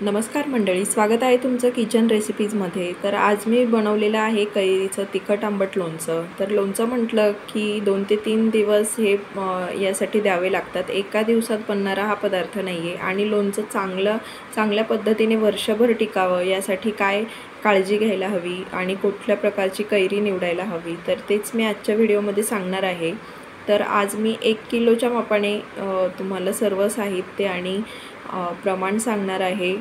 नमस्कार मंडळी, स्वागत आहे तुमचं किचन रेसिपीजमध्ये। तर आज मी बनवलेलं आहे कैरीचं तिखट आंबट लोणचं। तर लोणचं म्हटलं की 2 ते 3 दिवस हे यासाठी द्यावे लागतात। एका दिवसात बनणारा हा पदार्थ नाही आहे आणि लोणचं चांगल्या पद्धतीने वर्षभर टिकावं यासाठी काय काळजी घ्यायला हवी आणि कुठल्या प्रकारची कैरी निवडायला हवी, तर तेच मी आजच्या व्हिडिओमध्ये सांगणार आहे। तर आज मी 1 किलोच्या मापाने तुम्हाला सर्व साहित्य आणि प्रमाण सांगणार आहे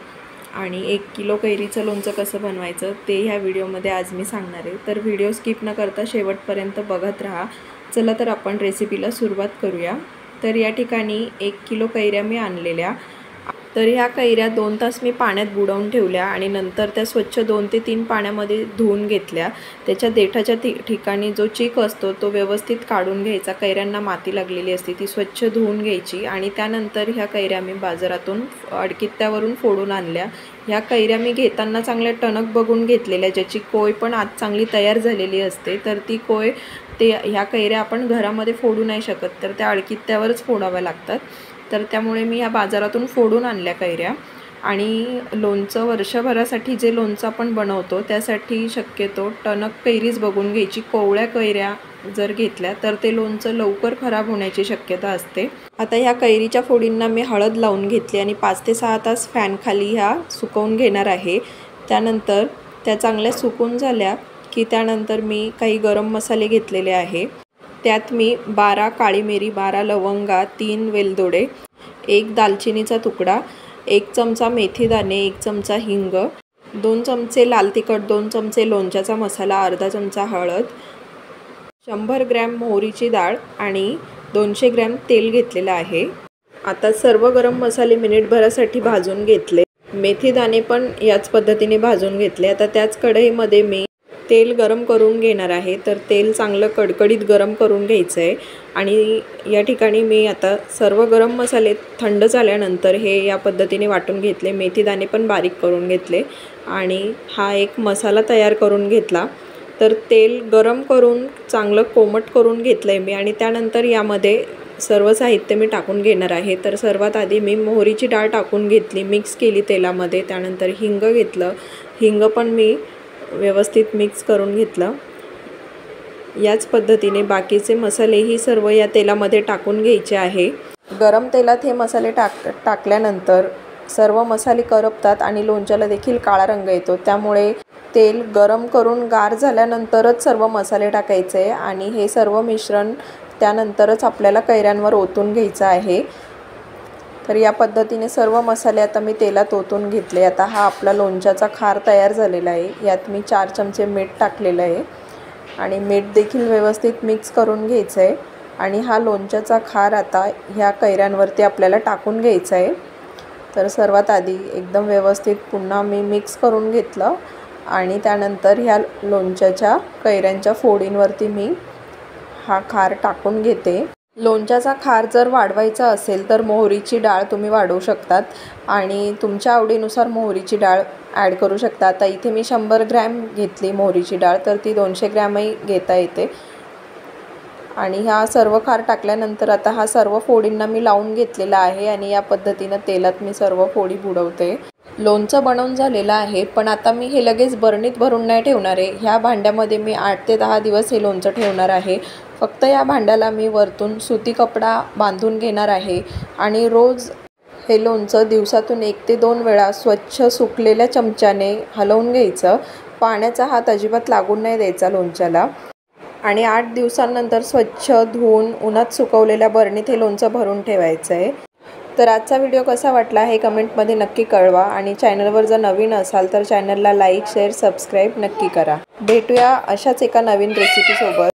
आणि 1 किलो कैरीचं लोणचं कसं बनवायचं ते ह्या व्हिडिओमध्ये आज मी सांगणार आहे। तर व्हिडिओ स्किप न करता शेवटपर्यंत बघत राहा। चला तर आपण रेसिपीला सुरुवात करूया। तर या ठिकाणी 1 किलो कैऱ्या मी आणलेल्या। तर ह्या कैऱ्या 2 तास मी पाण्यात बुडवून ठेवल्या आणि नंतर त्या स्वच्छ 2 ते 3 पाण्यामध्ये धुवून घेतल्या। त्याच्या देठाच्या ठिकाणी जो चीक असतो तो व्यवस्थित काढून घ्यायचा। कैऱ्यांना माती लागलेली असते ती स्वच्छ धुवून घ्यायची आणि त्यानंतर ह्या कैऱ्या मी बाजारातून अडकित्त्यावरून फोडून आणल्या। ह्या कैऱ्या मी घेताना चांगल्या टणक बघून घेतलेल्या, ज्याची कोय पण आज चांगली तयार झालेली असते। तर ती कोय ह्या कैऱ्या आपण घरामध्ये फोडू नाही शकत, तर त्या अडकित्त्यावरच फोडाव्या लागतात। तर त्यामुळे मी या बाजारातून फोडून आणल्या कैऱ्या। आणि लोणचं वर्षभरासाठी जे लोणचं आपण बनवतो त्यासाठी शक्यतो टणक कैरीच बघून घ्यायची। कोवळ्या कैऱ्या जर घेतल्या तर ते लोणचं लवकर खराब होण्याची शक्यता असते। आता ह्या कैरीच्या फोडींना मी हळद लावून घेतली आणि 5 ते 6 तास फॅन खाली ह्या सुकवून घेणार आहे। त्यानंतर त्या चांगल्या सुकून झाल्या की त्यानंतर मी काही गरम मसाले घेतलेले आहे। त्यात मी 12 काळी मिरी, 12 लवंगा, 3 वेलदोडे, 1 दालचिनीचा तुकडा, 1 चमचा मेथी दाणे, 1 चमचा हिंग, 2 चमचे लाल तिखट, 2 चमचे लोणच्याचा मसाला, अर्धा चमचा हळद, 100 ग्रॅम मोहरीची डाळ आणि 200 ग्रॅम तेल घेतलेलं आहे। आता सर्व गरम मसाले मिनिटभरासाठी भाजून घेतले। मेथी दाणे पण याच पद्धतीने भाजून घेतले। आता त्याच कढईमध्ये मी तेल गरम करून घेणार आहे। तर तेल चांगलं कडकडीत गरम करून घ्यायचं आहे आणि या ठिकाणी मी आता सर्व गरम मसाले थंड झाल्यानंतर हे या पद्धतीने वाटून घेतले। मेथी दाणे पण बारीक करून घेतले आणि हा एक मसाला तयार करून घेतला। तर तेल गरम करून चांगलं कोमट करून घेतलं आहे मी आणि त्यानंतर यामध्ये सर्व साहित्य मी टाकून घेणार आहे। तर सर्वात आधी मी मोहरीची डाळ टाकून घेतली, मिक्स केली तेलामध्ये। त्यानंतर हिंग घेतलं, हिंग पण मी व्यवस्थित मिक्स करून घेतलं। याच पद्धतीने बाकीचे मसालेही सर्व या तेलामध्ये टाकून घ्यायचे आहे। गरम तेलात हे मसाले टाकल्यानंतर सर्व मसाले करपतात आणि लोणच्याला देखील काळा रंग येतो। त्यामुळे तेल गरम करून गार झाल्यानंतरच सर्व मसाले टाकायचे आणि हे सर्व मिश्रण त्यानंतरच आपल्याला कैऱ्यांवर ओतून घ्यायचं आहे। तर या पद्धतीने सर्व मसाले आता मी तेलात ओतून घेतले। आता हा आपला लोणच्याचा खार तयार झालेला आहे। यात मी 4 चमचे मीठ टाकलेलं आहे आणि मीठ देखील व्यवस्थित मिक्स करून घ्यायचं आहे आणि हा लोणच्याचा खार आता ह्या कैऱ्यांवरती आपल्याला टाकून घ्यायचा आहे। तर सर्वात आधी एकदम व्यवस्थित पुन्हा मी मिक्स करून घेतलं आणि त्यानंतर ह्या लोणच्याच्या कैऱ्यांच्या फोडींवरती मी हा खार टाकून घेते। लोणच्याचा खार जर वाढवायचा असेल तर मोहरीची डाळ तुम्ही वाढवू शकतात आणि तुमच्या आवडीनुसार मोहरीची डाळ ॲड करू शकता। आता इथे मी 100 ग्रॅम घेतली मोहरीची डाळ, तर ती 200 ग्रॅमही घेता येते। आणि हा सर्व खार टाकल्यानंतर आता हा सर्व फोडींना मी लावून घेतलेला आहे आणि या पद्धतीनं तेलात मी सर्व फोडी बुडवते। लोणचं बनवून झालेलं आहे, पण आता मी हे लगेच बरणीत भरून नाही ठेवणार आहे। ह्या भांड्यामध्ये मी 8 ते 10 दिवस हे लोणचं ठेवणार आहे। फक्त या भांड्याला मी वरतून सुती कपडा बांधून घेणार आहे आणि रोज हे लोणचं दिवसातून 1 ते 2 वेळा स्वच्छ सुकलेल्या चमच्याने हलवून घ्यायचं। पाण्याचा हात अजिबात लागून नाही द्यायचा लोणच्याला आणि 8 दिवसांनंतर स्वच्छ धुवून उन्हात सुकवलेल्या बरणीत हे लोणचं भरून ठेवायचं आहे। तर आजचा व्हिडिओ कसा वाटला हे कमेंटमध्ये नक्की कळवा आणि चॅनलवर जर नवीन असाल तर चॅनलला लाईक, शेअर, सबस्क्राईब नक्की करा। भेटूया अशाच एका नवीन रेसिपीसोबत।